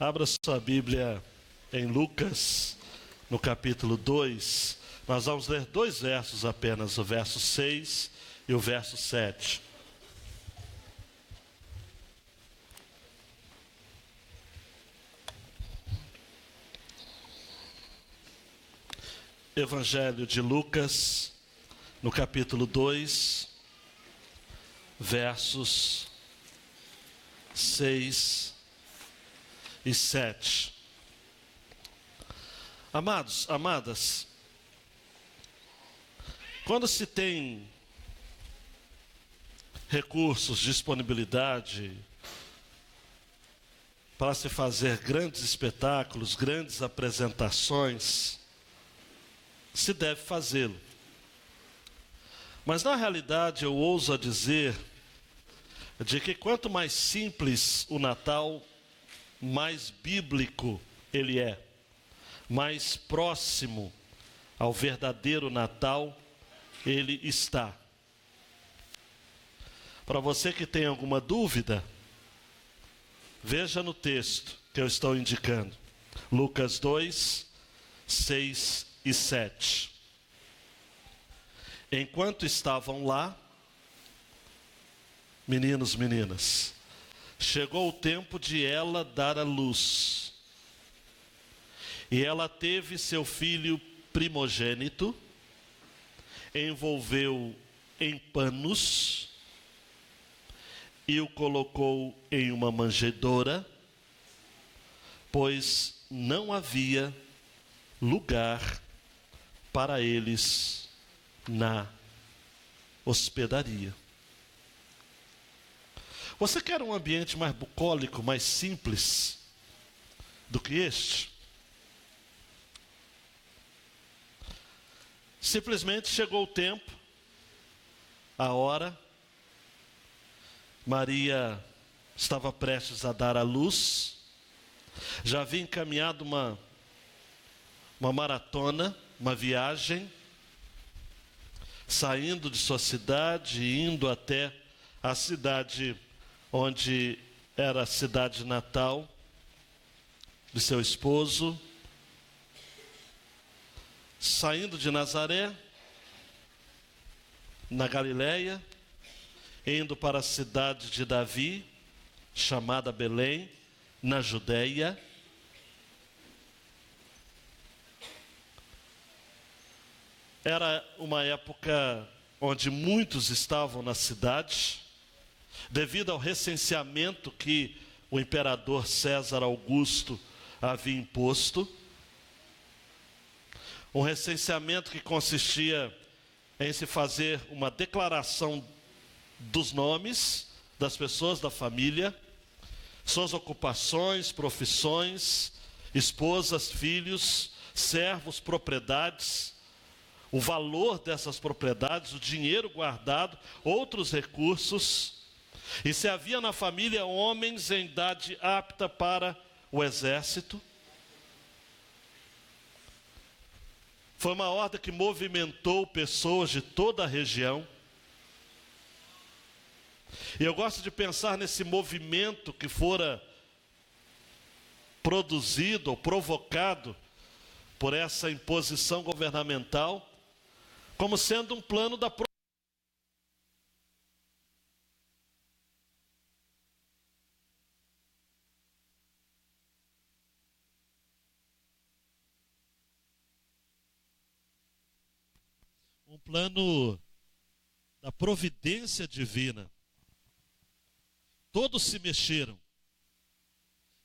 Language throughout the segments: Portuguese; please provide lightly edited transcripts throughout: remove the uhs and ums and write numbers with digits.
Abra sua Bíblia em Lucas, no capítulo 2. Nós vamos ler dois versos apenas, o verso 6 e o verso 7. Evangelho de Lucas, no capítulo 2, versos 6 e 7. Amados, amadas, quando se tem recursos, disponibilidade para se fazer grandes espetáculos, grandes apresentações, se deve fazê-lo. Mas na realidade eu ouso a dizer de que quanto mais simples o Natal, mais bíblico ele é, mais próximo ao verdadeiro Natal ele está. Para você que tem alguma dúvida, veja no texto que eu estou indicando, Lucas 2, 6 e 7. Enquanto estavam lá, meninos, meninas, chegou o tempo de ela dar à luz. E ela teve seu filho primogênito, envolveu em panos e o colocou em uma manjedoura, pois não havia lugar para eles na hospedaria. Você quer um ambiente mais bucólico, mais simples do que este? Simplesmente chegou o tempo, a hora, Maria estava prestes a dar à luz, já havia encaminhado uma maratona, uma viagem, saindo de sua cidade e indo até a cidade onde era a cidade natal de seu esposo, saindo de Nazaré, na Galileia, indo para a cidade de Davi, chamada Belém, na Judéia. Era uma época onde muitos estavam na cidade, devido ao recenseamento que o imperador César Augusto havia imposto. Um recenseamento que consistia em se fazer uma declaração dos nomes das pessoas da família, suas ocupações, profissões, esposas, filhos, servos, propriedades, o valor dessas propriedades, o dinheiro guardado, outros recursos. E se havia na família homens em idade apta para o exército. Foi uma ordem que movimentou pessoas de toda a região. E eu gosto de pensar nesse movimento que fora produzido ou provocado por essa imposição governamental, como sendo um plano da providência divina. Todos se mexeram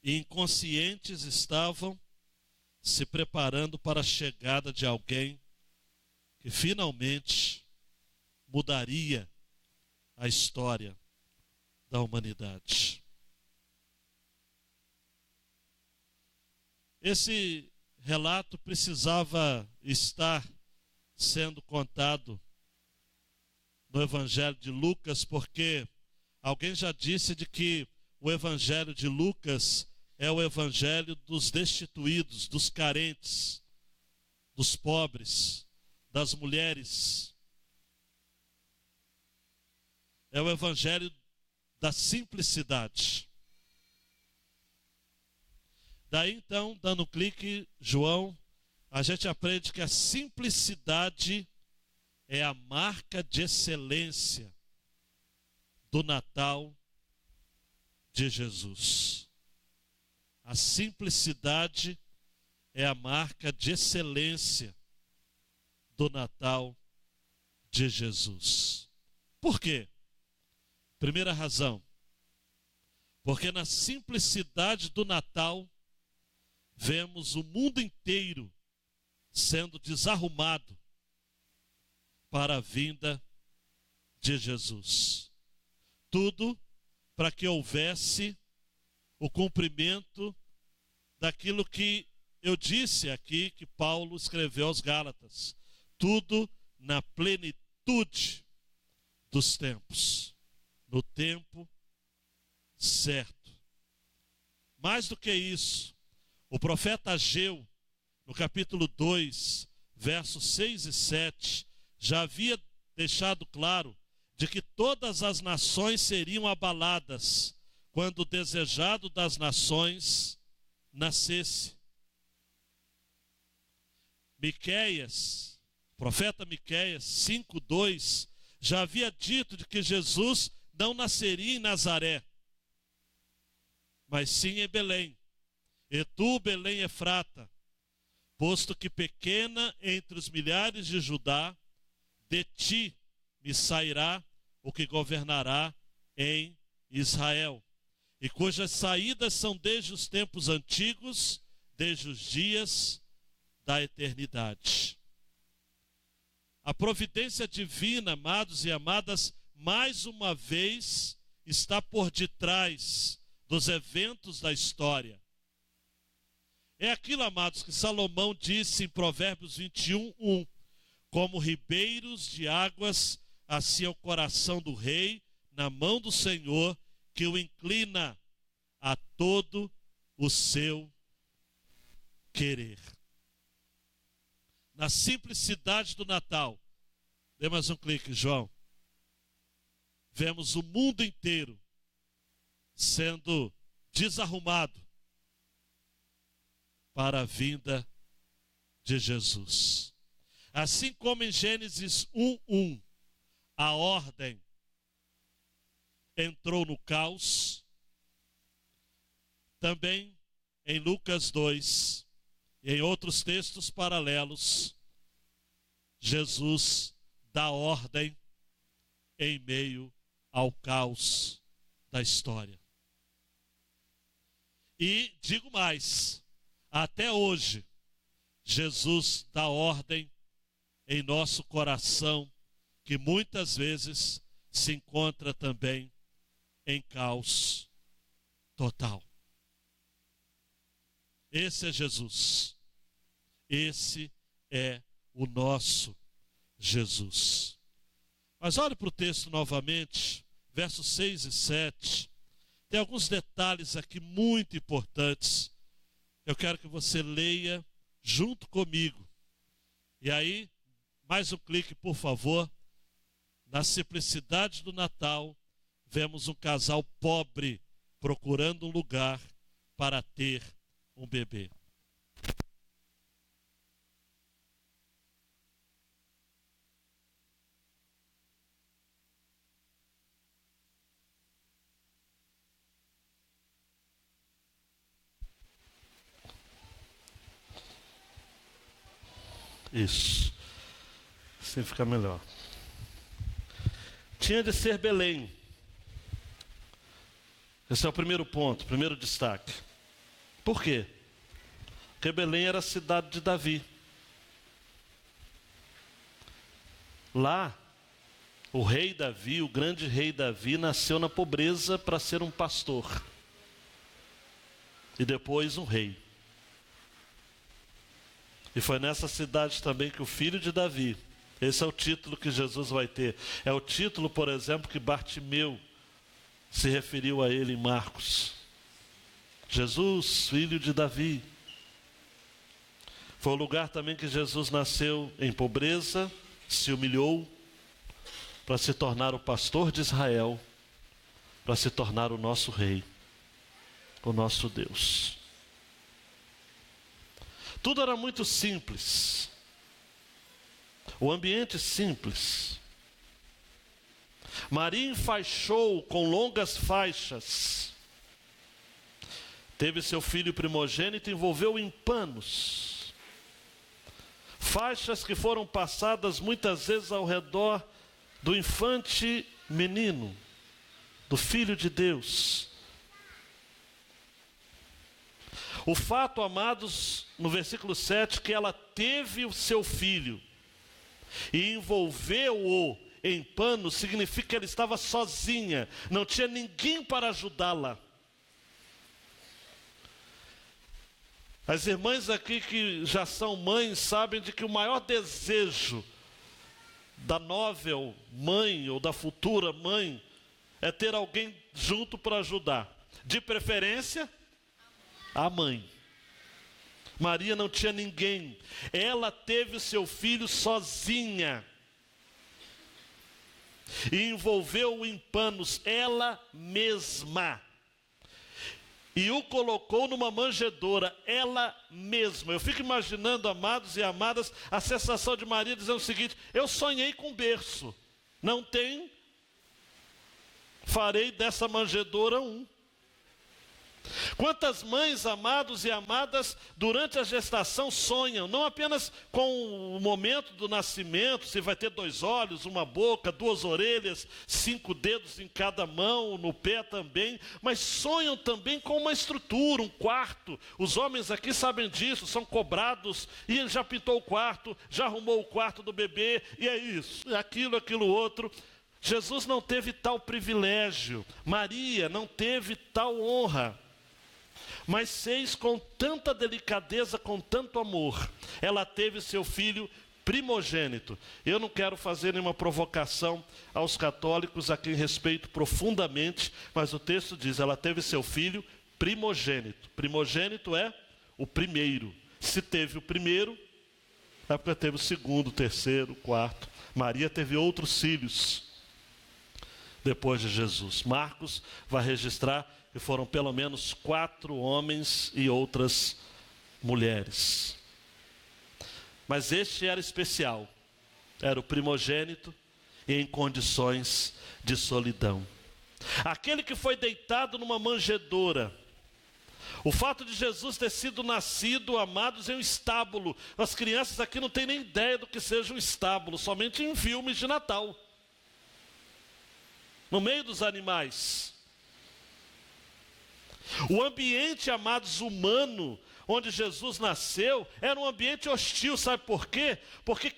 e inconscientes estavam se preparando para a chegada de alguém que finalmente mudaria a história da humanidade. Esse relato precisava estar sendo contado no Evangelho de Lucas, porque alguém já disse de que o Evangelho de Lucas é o Evangelho dos destituídos, dos carentes, dos pobres, das mulheres. É o Evangelho da simplicidade. Daí então, dando um clique, João, a gente aprende que a simplicidade é a marca de excelência do Natal de Jesus. A simplicidade é a marca de excelência do Natal de Jesus. Por quê? Primeira razão, porque na simplicidade do Natal vemos o mundo inteiro sendo desarrumado para a vinda de Jesus. Tudo para que houvesse o cumprimento daquilo que eu disse aqui, que Paulo escreveu aos Gálatas. Tudo na plenitude dos tempos, no tempo certo. Mais do que isso, o profeta Ageu, no capítulo 2, versos 6 e 7, já havia deixado claro de que todas as nações seriam abaladas quando o desejado das nações nascesse. Miqueias, profeta Miqueias 5:2, já havia dito de que Jesus não nasceria em Nazaré, mas sim em Belém. E tu, Belém Efrata, posto que pequena entre os milhares de Judá, de ti me sairá o que governará em Israel, e cujas saídas são desde os tempos antigos, desde os dias da eternidade. A providência divina, amados e amadas, mais uma vez está por detrás dos eventos da história. É aquilo, amados, que Salomão disse em Provérbios 21:1. Como ribeiros de águas, assim é o coração do rei na mão do Senhor, que o inclina a todo o seu querer. Na simplicidade do Natal, dê mais um clique, João. Vemos o mundo inteiro sendo desarrumado para a vinda de Jesus. Assim como em Gênesis 1:1, a ordem entrou no caos, também em Lucas 2 e em outros textos paralelos, Jesus dá ordem em meio ao caos da história. E digo mais, até hoje, Jesus dá ordem em nosso coração, que muitas vezes se encontra também em caos total. Esse é Jesus. Esse é o nosso Jesus. Mas olhe para o texto novamente, versos 6 e 7. Tem alguns detalhes aqui muito importantes. Eu quero que você leia junto comigo. E aí, mais um clique, por favor. Na simplicidade do Natal, vemos um casal pobre procurando um lugar para ter um bebê. Isso. Assim fica melhor. Tinha de ser Belém. Esse é o primeiro ponto, primeiro destaque. Por quê? Porque Belém era a cidade de Davi. Lá, o rei Davi, o grande rei Davi, nasceu na pobreza para ser um pastor. E depois um rei. E foi nessa cidade também que o filho de Davi, esse é o título que Jesus vai ter. É o título, por exemplo, que Bartimeu se referiu a ele em Marcos. Jesus, filho de Davi. Foi o lugar também que Jesus nasceu em pobreza, se humilhou para se tornar o pastor de Israel, para se tornar o nosso rei, o nosso Deus. Tudo era muito simples. O ambiente simples. Maria enfaixou com longas faixas. Teve seu filho primogênito e envolveu em panos. Faixas que foram passadas muitas vezes ao redor do infante menino, do Filho de Deus. O fato, amados, no versículo 7, que ela teve o seu filho e envolveu-o em pano, significa que ela estava sozinha, não tinha ninguém para ajudá-la. As irmãs aqui que já são mães sabem de que o maior desejo da novel mãe ou da futura mãe é ter alguém junto para ajudar. De preferência, a mãe. Maria não tinha ninguém. Ela teve o seu filho sozinha. E envolveu-o em panos, ela mesma. E o colocou numa manjedoura, ela mesma. Eu fico imaginando, amados e amadas, a sensação de Maria dizendo o seguinte: eu sonhei com berço. Não tem, farei dessa manjedoura um. Quantas mães, amados e amadas, durante a gestação sonham, não apenas com o momento do nascimento, se vai ter 2 olhos, 1 boca, 2 orelhas, 5 dedos em cada mão, no pé também, mas sonham também com uma estrutura, um quarto. Os homens aqui sabem disso, são cobrados, e ele já pintou o quarto, já arrumou o quarto do bebê, e é isso, aquilo outro. Jesus não teve tal privilégio, Maria não teve tal honra. Mas fez com tanta delicadeza, com tanto amor. Ela teve seu filho primogênito. Eu não quero fazer nenhuma provocação aos católicos, a quem respeito profundamente, mas o texto diz, ela teve seu filho primogênito. Primogênito é o primeiro. Se teve o primeiro, é porque teve o segundo, o terceiro, o quarto. Maria teve outros filhos depois de Jesus. Marcos vai registrar que foram pelo menos 4 homens e outras mulheres. Mas este era especial. Era o primogênito e em condições de solidão. Aquele que foi deitado numa manjedoura. O fato de Jesus ter sido nascido, amados, em um estábulo. As crianças aqui não têm nem ideia do que seja um estábulo, somente em filmes de Natal. No meio dos animais. O ambiente, amados, humano, onde Jesus nasceu, era um ambiente hostil, sabe por quê? Porque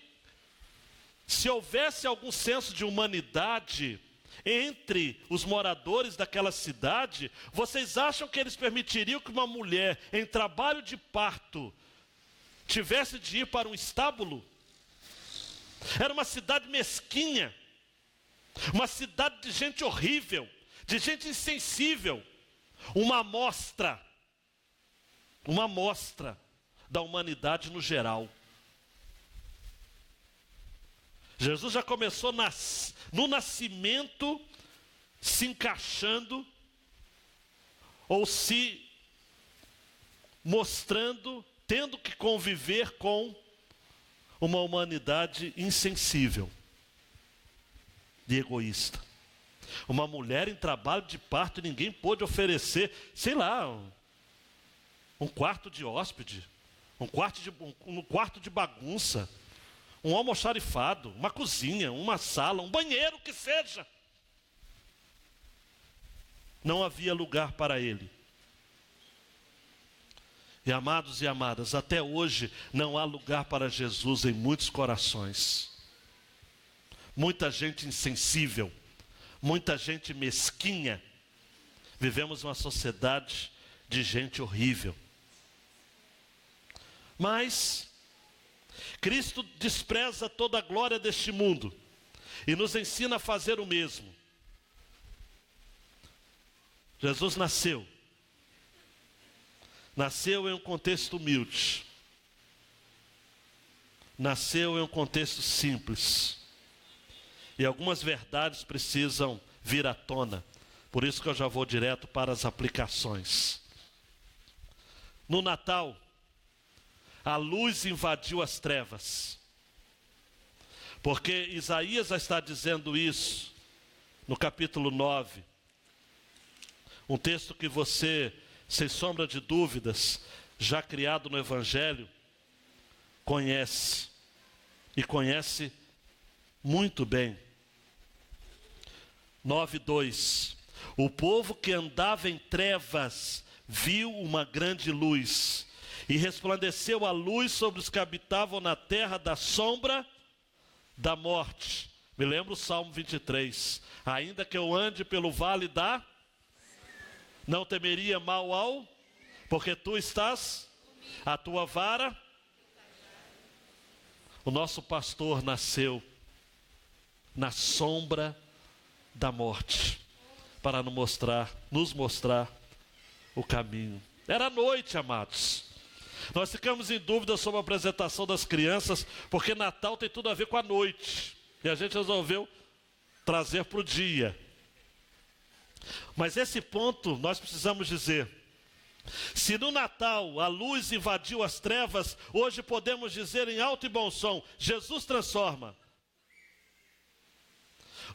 se houvesse algum senso de humanidade entre os moradores daquela cidade, vocês acham que eles permitiriam que uma mulher em trabalho de parto tivesse de ir para um estábulo? Era uma cidade mesquinha, uma cidade de gente horrível, de gente insensível. Uma amostra da humanidade no geral. Jesus já começou no nascimento se encaixando ou se mostrando, tendo que conviver com uma humanidade insensível e egoísta. Uma mulher em trabalho de parto e ninguém pôde oferecer, sei lá, um quarto de hóspede, um quarto de bagunça, um almoxarifado, uma cozinha, uma sala, um banheiro, que seja. Não havia lugar para ele. E amados e amadas, até hoje não há lugar para Jesus em muitos corações. Muita gente insensível. Muita gente mesquinha. Vivemos uma sociedade de gente horrível. Mas Cristo despreza toda a glória deste mundo e nos ensina a fazer o mesmo. Jesus nasceu em um contexto humilde. Nasceu em um contexto simples. E algumas verdades precisam vir à tona. Por isso que eu já vou direto para as aplicações. No Natal, a luz invadiu as trevas. Porque Isaías já está dizendo isso no capítulo 9. Um texto que você, sem sombra de dúvidas, já criado no Evangelho, conhece. E conhece muito bem. 9:2. O povo que andava em trevas viu uma grande luz, e resplandeceu a luz sobre os que habitavam na terra da sombra da morte. Me lembro o Salmo 23. Ainda que eu ande pelo vale da... não temeria mal porque tu estás, a tua vara... O nosso pastor nasceu na sombra da morte, para nos mostrar o caminho. Era noite, amados. Nós ficamos em dúvida sobre a apresentação das crianças, porque Natal tem tudo a ver com a noite. E a gente resolveu trazer para o dia. Mas esse ponto nós precisamos dizer. Se no Natal a luz invadiu as trevas, hoje podemos dizer em alto e bom som: Jesus transforma.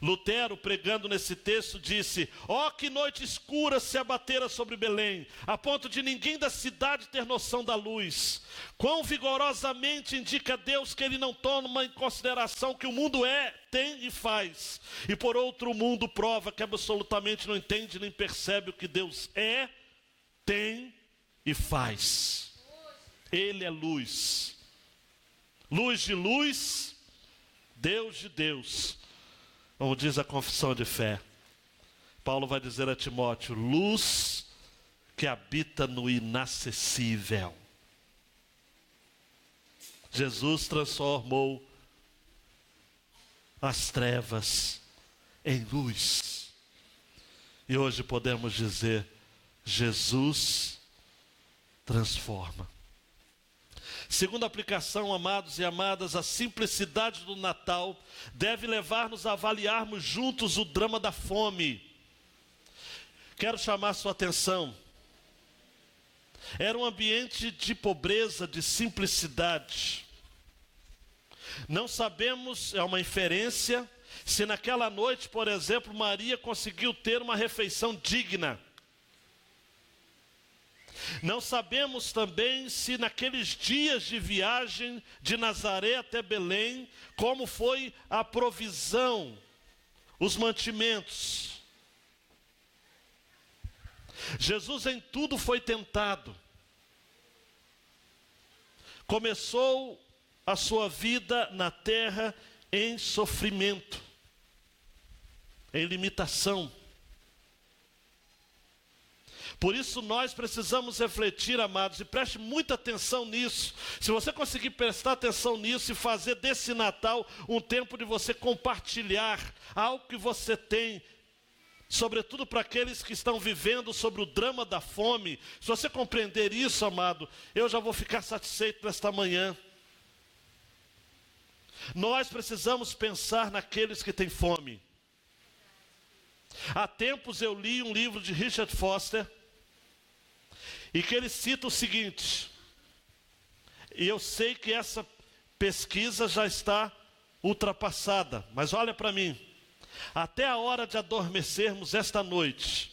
Lutero, pregando nesse texto, disse: ó, que noite escura se abatera sobre Belém, a ponto de ninguém da cidade ter noção da luz. Quão vigorosamente indica Deus que ele não toma em consideração o que o mundo é, tem e faz. E por outro, o mundo prova que absolutamente não entende nem percebe o que Deus é, tem e faz. Ele é luz. Luz de luz, Deus de Deus. Como diz a confissão de fé. Paulo vai dizer a Timóteo: luz que habita no inacessível. Jesus transformou as trevas em luz. E hoje podemos dizer: Jesus transforma. Segunda aplicação, amados e amadas, a simplicidade do Natal deve levar-nos a avaliarmos juntos o drama da fome. Quero chamar sua atenção. Era um ambiente de pobreza, de simplicidade. Não sabemos, é uma inferência, se naquela noite, por exemplo, Maria conseguiu ter uma refeição digna. Não sabemos também se naqueles dias de viagem de Nazaré até Belém, como foi a provisão, os mantimentos. Jesus em tudo foi tentado. Começou a sua vida na terra em sofrimento, em limitação. Por isso nós precisamos refletir, amados, e preste muita atenção nisso. Se você conseguir prestar atenção nisso e fazer desse Natal um tempo de você compartilhar algo que você tem, sobretudo para aqueles que estão vivendo sobre o drama da fome, se você compreender isso, amado, eu já vou ficar satisfeito nesta manhã. Nós precisamos pensar naqueles que têm fome. Há tempos eu li um livro de Richard Foster, e que ele cita o seguinte, e eu sei que essa pesquisa já está ultrapassada, mas olha para mim, até a hora de adormecermos esta noite,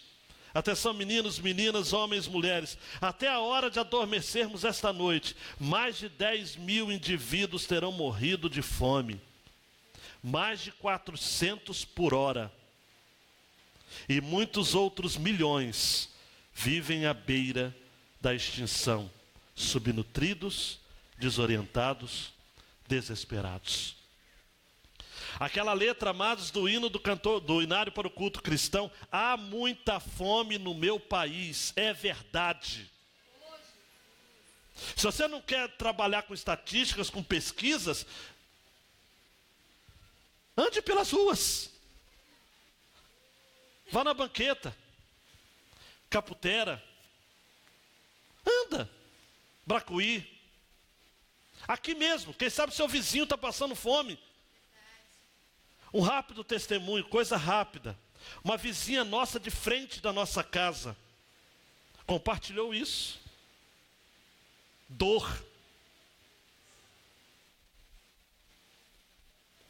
atenção meninos, meninas, homens, mulheres, até a hora de adormecermos esta noite, mais de 10 mil indivíduos terão morrido de fome, mais de 400 por hora, e muitos outros milhões vivem à beira da extinção, subnutridos, desorientados, desesperados. Aquela letra, amados, do hino do Inário para o Culto Cristão: há muita fome no meu país, é verdade. Se você não quer trabalhar com estatísticas, com pesquisas, ande pelas ruas, vá na banqueta, Caputera, anda, Bracuí, aqui mesmo, quem sabe seu vizinho está passando fome. Um rápido testemunho, coisa rápida. Uma vizinha nossa de frente da nossa casa compartilhou isso. Dor.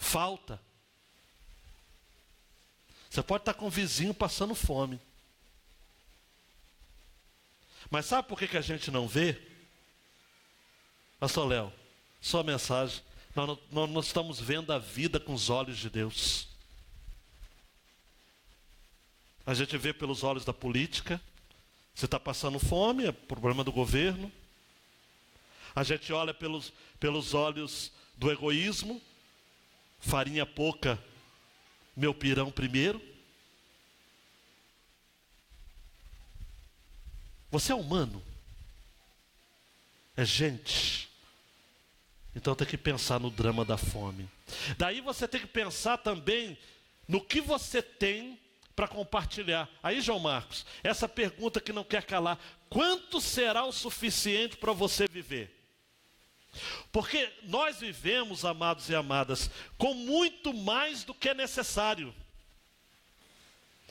falta. Você pode estar com um vizinho passando fome. Mas sabe por que a gente não vê? Pastor Léo, sua mensagem. Nós não estamos vendo a vida com os olhos de Deus. A gente vê pelos olhos da política. Você está passando fome, é problema do governo. A gente olha pelos olhos do egoísmo. Farinha pouca, meu pirão primeiro. Você é humano. É gente. Então tem que pensar no drama da fome. Daí você tem que pensar também no que você tem para compartilhar. Aí, João Marcos, essa pergunta que não quer calar: quanto será o suficiente para você viver? Porque nós vivemos, amados e amadas, com muito mais do que é necessário.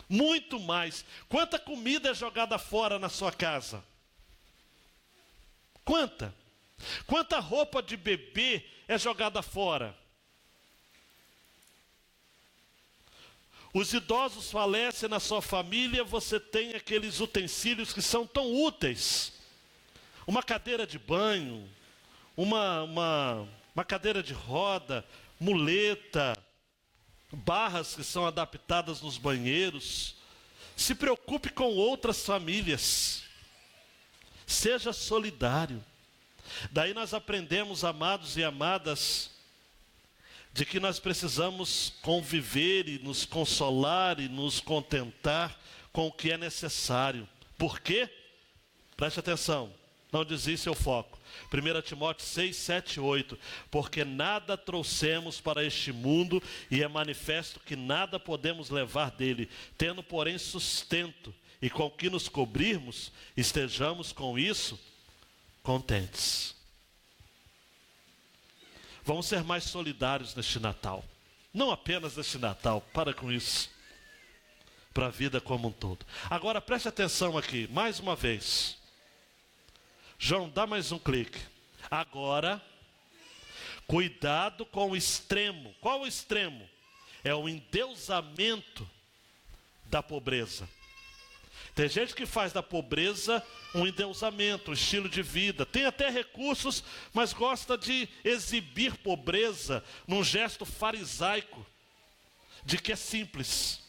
Muito mais. Quanta comida é jogada fora na sua casa? Quanta? Quanta roupa de bebê é jogada fora? Os idosos falecem na sua família, você tem aqueles utensílios que são tão úteis. Uma cadeira de banho, uma cadeira de roda, muleta, barras que são adaptadas nos banheiros. Se preocupe com outras famílias. Seja solidário. Daí nós aprendemos, amados e amadas, de que nós precisamos conviver e nos consolar e nos contentar com o que é necessário. Por quê? Preste atenção, não desvie seu foco. 1 Timóteo 6, 7, 8. Porque nada trouxemos para este mundo, e é manifesto que nada podemos levar dele. Tendo, porém, sustento, e com que nos cobrirmos, estejamos com isso contentes. Vamos ser mais solidários neste Natal. Não apenas neste Natal, para com isso. Para a vida como um todo. Agora preste atenção aqui, mais uma vez. João, dá mais um clique. Agora, cuidado com o extremo. Qual o extremo? É o endeusamento da pobreza. Tem gente que faz da pobreza um endeusamento, um estilo de vida. Tem até recursos, mas gosta de exibir pobreza num gesto farisaico, de que é simples.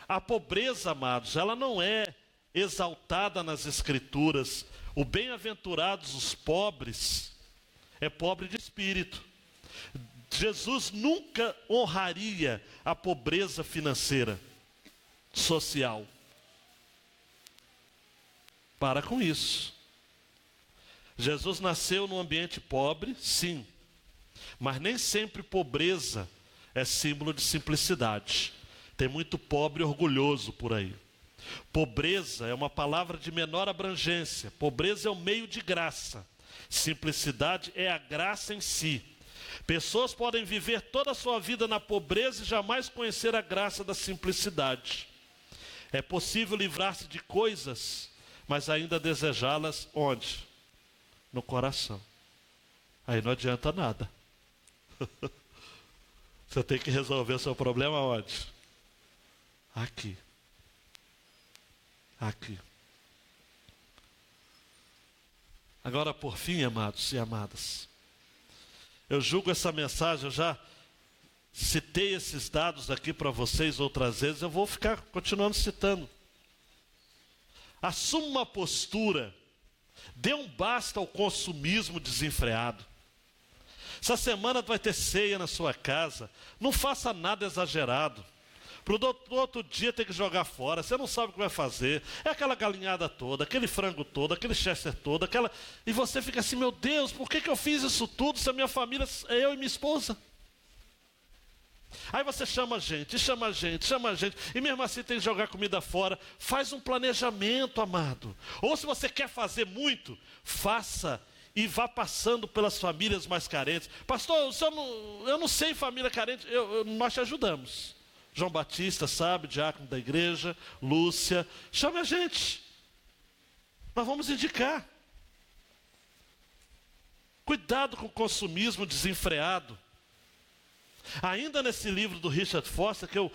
A pobreza, amados, ela não é exaltada nas Escrituras. O bem-aventurados os pobres é pobre de espírito. Jesus nunca honraria a pobreza financeira, social. Para com isso. Jesus nasceu num ambiente pobre, sim. Mas nem sempre pobreza é símbolo de simplicidade. Tem muito pobre orgulhoso por aí. Pobreza é uma palavra de menor abrangência. Pobreza é o meio de graça. Simplicidade é a graça em si. Pessoas podem viver toda a sua vida na pobreza e jamais conhecer a graça da simplicidade. É possível livrar-se de coisas, mas ainda desejá-las onde? No coração. Aí não adianta nada. Você tem que resolver o seu problema onde? Aqui. Aqui. Agora, por fim, amados e amadas, eu julgo essa mensagem, eu já citei esses dados aqui para vocês outras vezes, eu vou ficar continuando citando. Assuma uma postura, dê um basta ao consumismo desenfreado. Essa semana vai ter ceia na sua casa, não faça nada exagerado. Para o outro dia ter que jogar fora, você não sabe o que vai fazer. É aquela galinhada toda, aquele frango todo, aquele chester todo, e você fica assim, meu Deus, por que eu fiz isso tudo se a minha família é eu e minha esposa? Aí você chama a gente, e mesmo assim tem que jogar comida fora. Faz um planejamento, amado. Ou se você quer fazer muito, faça e vá passando pelas famílias mais carentes. Pastor, eu não sei família carente, nós te ajudamos. João Batista, sabe, diácono da igreja, Lúcia, chame a gente. Nós vamos indicar. Cuidado com o consumismo desenfreado. Ainda nesse livro do Richard Foster, que eu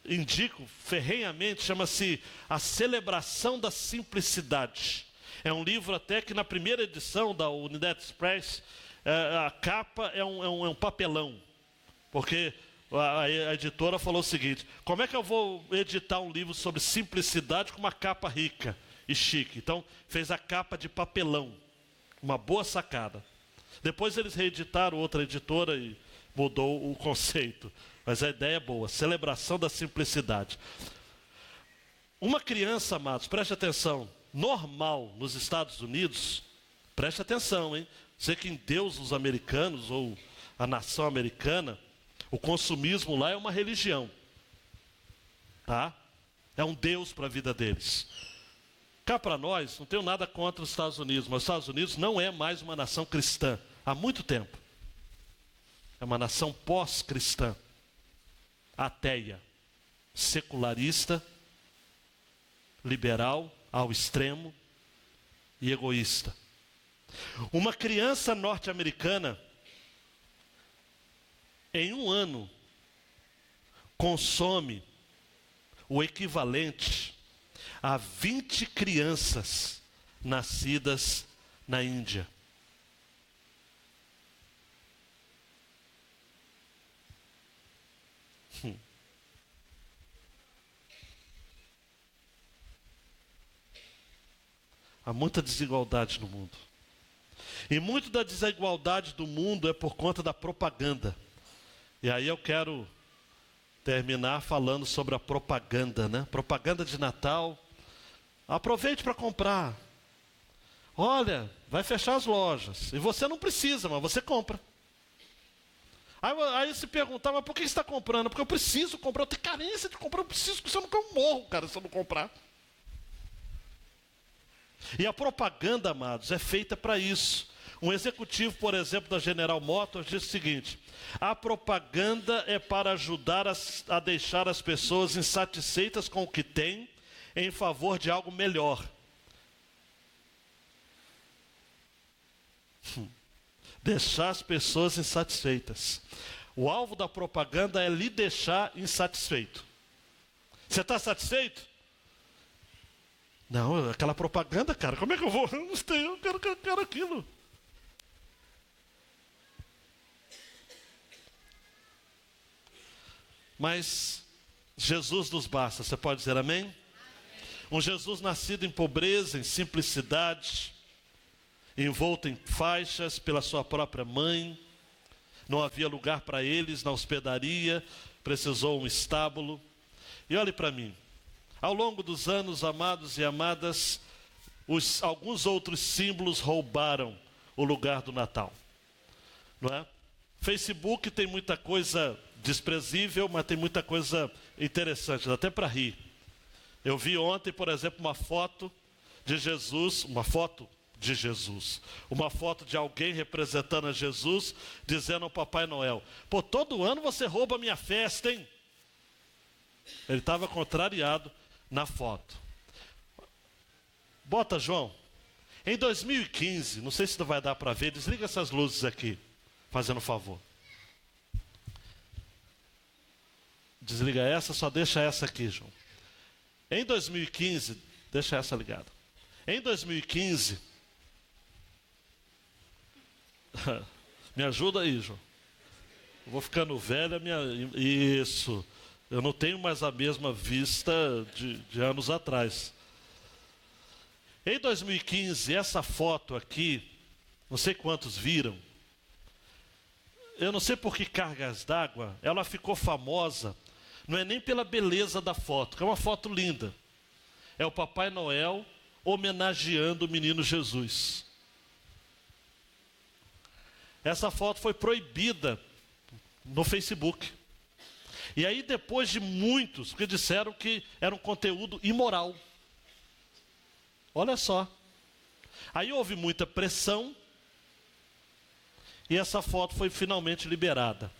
indico ferrenhamente, chama-se A Celebração da Simplicidade. É um livro até que na primeira edição da Unidade Express, a capa é um papelão, porque a editora falou o seguinte: como é que eu vou editar um livro sobre simplicidade com uma capa rica e chique? Então fez a capa de papelão, uma boa sacada. Depois eles reeditaram, outra editora, e mudou o conceito, mas a ideia é boa, celebração da simplicidade. Uma criança, amados, preste atenção, normal nos Estados Unidos, preste atenção, hein? Você que endeusa os americanos ou a nação americana, o consumismo lá é uma religião, tá? É um Deus para a vida deles. Cá para nós, não tenho nada contra os Estados Unidos, mas os Estados Unidos não é mais uma nação cristã há muito tempo. É uma nação pós-cristã, ateia, secularista, liberal ao extremo e egoísta. Uma criança norte-americana, em um ano, consome o equivalente a 20 crianças nascidas na Índia. Há muita desigualdade no mundo. E muito da desigualdade do mundo é por conta da propaganda. E aí eu quero terminar falando sobre a propaganda, né? Propaganda de Natal. Aproveite para comprar. Olha, vai fechar as lojas. E você não precisa, mas você compra. Aí se perguntar, mas por que você está comprando? Porque eu preciso comprar, eu tenho carência de comprar, eu preciso, porque senão eu morro, cara, se eu não comprar. E a propaganda, amados, é feita para isso. Um executivo, por exemplo, da General Motors diz o seguinte: a propaganda é para ajudar a deixar as pessoas insatisfeitas com o que têm em favor de algo melhor. Deixar as pessoas insatisfeitas. O alvo da propaganda é lhe deixar insatisfeito. Você está satisfeito? Não, aquela propaganda, cara, como é que eu vou? Eu não sei, eu quero aquilo. Mas Jesus nos basta, você pode dizer amém? Amém. Um Jesus nascido em pobreza, em simplicidade, envolto em faixas pela sua própria mãe, não havia lugar para eles na hospedaria, precisou um estábulo. E olhe para mim, ao longo dos anos, amados e amadas, alguns outros símbolos roubaram o lugar do Natal, não é? Facebook tem muita coisa desprezível, mas tem muita coisa interessante, dá até para rir. Eu vi ontem, por exemplo, uma foto de Jesus, uma foto de alguém representando a Jesus, dizendo ao Papai Noel: pô, todo ano você rouba a minha festa, hein? Ele estava contrariado na foto. Bota, João. Em 2015, não sei se vai dar para ver, desliga essas luzes aqui, fazendo um favor. Desliga essa, só deixa essa aqui, João. Em 2015, deixa essa ligada. Em 2015, me ajuda aí, João. Eu vou ficando velho, isso. Eu não tenho mais a mesma vista de anos atrás. Em 2015, essa foto aqui, não sei quantos viram, eu não sei por que cargas d'água, ela ficou famosa, não é nem pela beleza da foto, que é uma foto linda. É o Papai Noel homenageando o menino Jesus. Essa foto foi proibida no Facebook. E aí depois de muitos, que disseram que era um conteúdo imoral. Olha só. Aí houve muita pressão e essa foto foi finalmente liberada.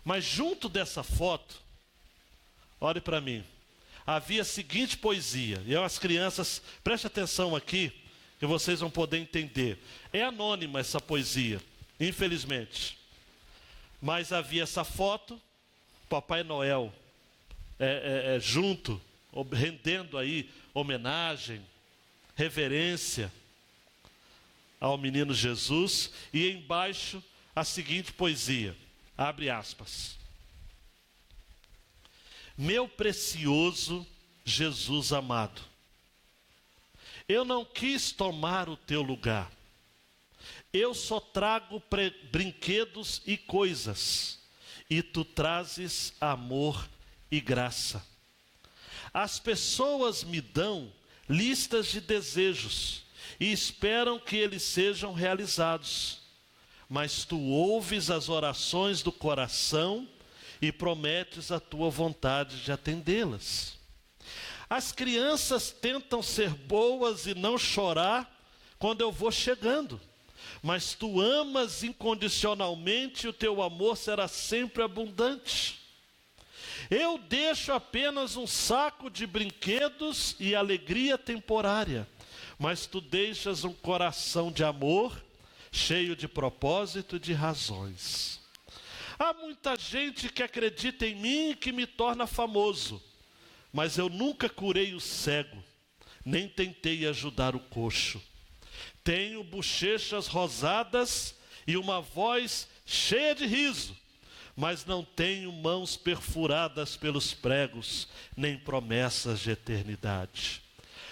Mas junto dessa foto, olhe para mim, havia a seguinte poesia. E as crianças, preste atenção aqui, que vocês vão poder entender. É anônima essa poesia, infelizmente. Mas havia essa foto, Papai Noel junto, rendendo aí homenagem, reverência ao menino Jesus, e embaixo a seguinte poesia, abre aspas: meu precioso Jesus amado, eu não quis tomar o teu lugar, eu só trago brinquedos e coisas, e tu trazes amor e graça. As pessoas me dão listas de desejos e esperam que eles sejam realizados, mas tu ouves as orações do coração e prometes a tua vontade de atendê-las. As crianças tentam ser boas e não chorar quando eu vou chegando, mas tu amas incondicionalmente e o teu amor será sempre abundante. Eu deixo apenas um saco de brinquedos e alegria temporária, mas tu deixas um coração de amor, cheio de propósito e de razões. Há muita gente que acredita em mim e que me torna famoso, mas eu nunca curei o cego, nem tentei ajudar o coxo. Tenho bochechas rosadas e uma voz cheia de riso, mas não tenho mãos perfuradas pelos pregos, nem promessas de eternidade.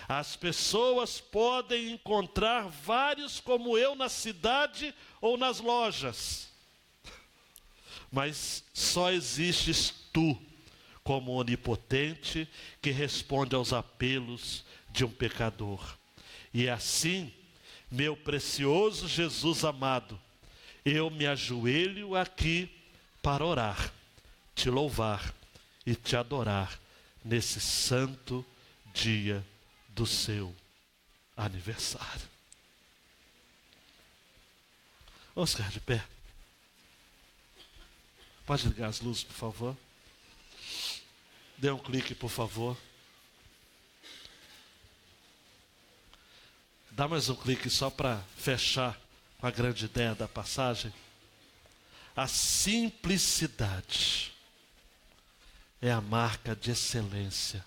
As pessoas podem encontrar vários como eu na cidade ou nas lojas, mas só existes tu, como onipotente, que responde aos apelos de um pecador. E assim, meu precioso Jesus amado, eu me ajoelho aqui para orar, te louvar e te adorar nesse santo dia do seu aniversário. Vamos ficar de pé. Pode ligar as luzes, por favor. Dê um clique, por favor. Dá mais um clique só para fechar com a grande ideia da passagem. A simplicidade é a marca de excelência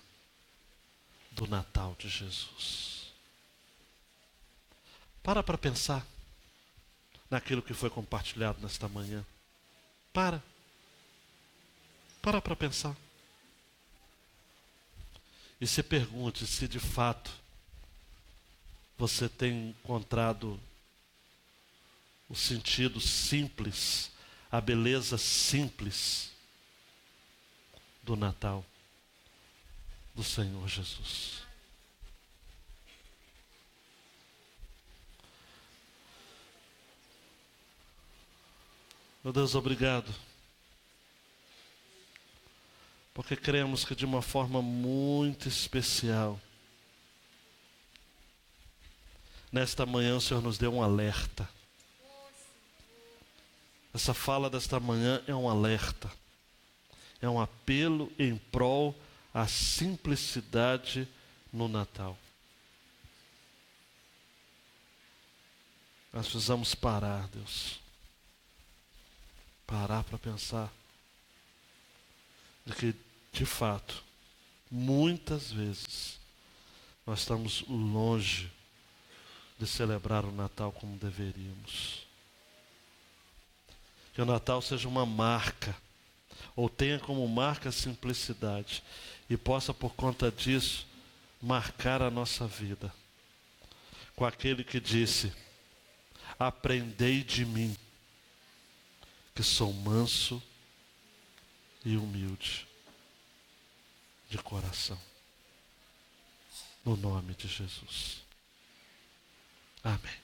do Natal de Jesus. Para pensar naquilo que foi compartilhado nesta manhã. Para pensar. E se pergunte se de fato você tem encontrado o sentido simples, a beleza simples do Natal do Senhor Jesus. Meu Deus, obrigado, porque cremos que de uma forma muito especial, nesta manhã o Senhor nos deu um alerta. Essa fala desta manhã é um alerta, é um apelo em prol à simplicidade no Natal. Nós precisamos parar, Deus. Parar para pensar de que, de fato, muitas vezes nós estamos longe de celebrar o Natal como deveríamos. Que o Natal seja uma marca, ou tenha como marca a simplicidade, e possa, por conta disso, marcar a nossa vida. Com aquele que disse: aprendei de mim, que sou manso e humilde de coração. No nome de Jesus. Amém.